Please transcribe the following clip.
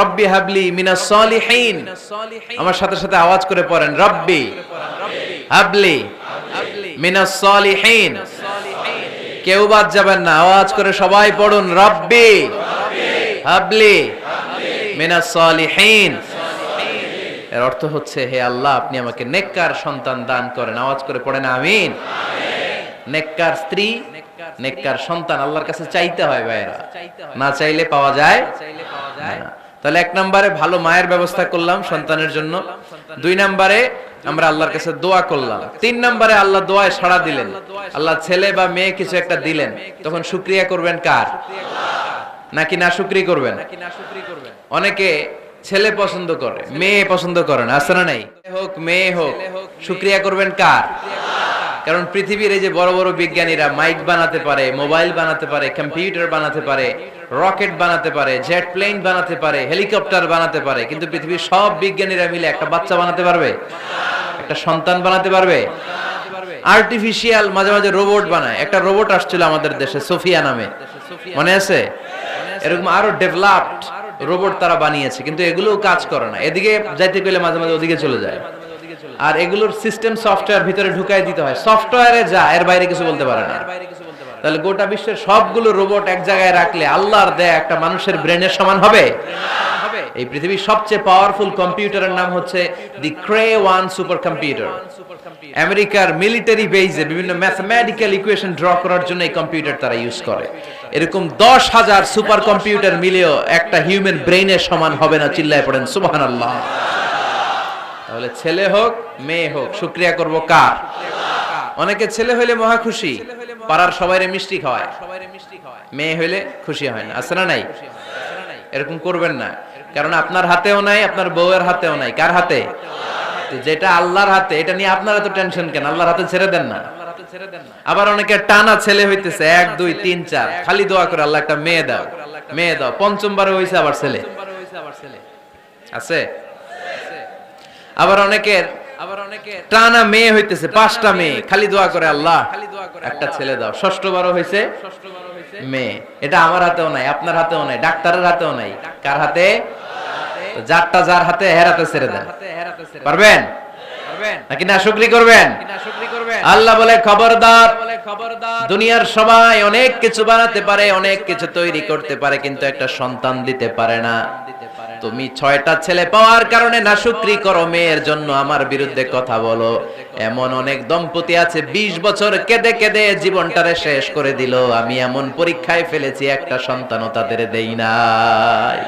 রব্বি হাবলি মিনাস সলিহিন। আমার সাথে সাথে আওয়াজ করে পড়েন, রব্বি হাবলি মিনাস সলিহিন। কেউ বাদ যাবেন না, আওয়াজ করে সবাই পড়ুন, রব্বি হাবলি মিনাস সলিহিন। এর অর্থ হচ্ছে, হে আল্লাহ, আপনি আমাকে নেককার সন্তান দান করেন। আওয়াজ করে পড়েন আমিন। নেককার স্ত্রী, নেককার সন্তান আল্লাহর কাছে চাইতে হয় ভাইরা, না চাইলে পাওয়া যায় না। তাহলে 1 নম্বরে ভালো মায়ের ব্যবস্থা করলাম সন্তানের জন্য। 2 নম্বরে আমরা আল্লাহর কাছে দোয়া করলাম। 3 নম্বরে আল্লাহ দোয়ায় সাড়া দিলেন। আল্লাহ ছেলে বা মেয়ে কিছু একটা দিলেন, তখন শুকরিয়া করবেন কার? নাকি না শুকরি করবেন? অনেকে ছেলে পছন্দ করে, মেয়ে পছন্দ করে না, আছে না নাই? হোক মেয়ে হোক, শুকরিয়া করবেন কার? কারণ পৃথিবীর এই যে বড় বড় বিজ্ঞানীরা মাইক বানাতে পারে, মোবাইল বানাতে পারে, কম্পিউটার বানাতে পারে, রকেট বানাতে পারে, জেট প্লেন বানাতে পারে, হেলিকপ্টার বানাতে পারে, কিন্তু পৃথিবীর সব বিজ্ঞানীরা মিলে একটা বাচ্চা বানাতে পারবে? একটা সন্তান বানাতে পারবে? আর্টিফিশিয়াল মাঝে মাঝে রোবট বানায়। একটা রোবট আসছিল আমাদের দেশে, সোফিয়া নামে, মনে আছে? এরকম আরো ডেভেলপড রোবট তারা বানিয়েছে, কিন্তু এগুলোও কাজ করে না। এদিকে যাইতে গেলে মাঝে মাঝে ওদিকে চলে যায়। আর এগুলোর সিস্টেম সফটওয়্যার ভিতরে ঢুকাই দিতে হয়, সফটওয়্যারে যা, এর বাইরে কিছু বলতে পারে না। তাহলে গোটা বিশ্বের সবগুলো রোবট এক জায়গায় রাখলে আল্লাহর দেয়া একটা মানুষের ব্রেনের সমান হবে? এই পৃথিবীর সবচেয়ে পাওয়ারফুল কম্পিউটারের নাম হচ্ছে দি ক্রে-1 সুপার কম্পিউটার। আমেরিকার মিলিটারি বেজে বিভিন্ন ম্যাথমেটিক্যাল ইকুয়েশন ড্র করার জন্য এই কম্পিউটার তারা ইউজ করে। এরকম 10,000 সুপার কম্পিউটার মিলেও একটা হিউম্যান ব্রেনের সমান হবে না। চিল্লায় পড়েন সুবহানাল্লাহ। তাহলে ছেলে হোক মেয়ে হোক, শুকরিয়া করব কার? অনেকে ছেলে হইলে মহা খুশি, পাড়ার সবাইরে মিষ্টি খাওয়ায়, মেয়ে হইলে খুশি হয় না, আছে না নাই? এরকম করবেন না, কারণ আপনার হাতেও নাই, আপনার বউয়ের হাতেও নাই। কার হাতে? যেটা আল্লাহর হাতে, এটা নিয়ে আপনারা তো টেনশন কেন? আল্লাহর হাতে ছেড়ে দেন না। আবার অনেকে টানা ছেলে হইতেছে 1 2 3 4, খালি দোয়া করে আল্লাহ একটা মেয়ে দাও, মেয়ে দাও। 5ম হইছে আবার ছেলে, আছে? আবার অনেকের টানা মেয়ে হইতেছে 5টা মেয়ে, খালি দোয়া করে আল্লাহ একটা ছেলে দাও। 6বার হইছে মেয়ে। এটা আমার হাতেও নাই, আপনার হাতেও নাই, ডাক্তারের হাতেও নাই। কার হাতে? যারটা যার হাতে, হেরাতে ছেড়ে দেন। পারবেন নাকি না শুকরি করবেন? আল্লাহ বলে, খবরদার, দুনিয়ার সবাই অনেক কিছু বানাতে পারে, অনেক কিছু তৈরি করতে পারে, কিন্তু একটা সন্তান দিতে পারে না। তুমি 6টা ছেলে পাওয়ার কারণে না শুকরি করো, মেয়ের জন্য আমার বিরুদ্ধে কথা বলো। এমন অনেক দম্পতি আছে 20 বছর কেঁদে কেঁদে জীবনটারে শেষ করে দিল। আমি এমন পরীক্ষায় ফেলেছি, একটা সন্তানও তাদের দেই নাই।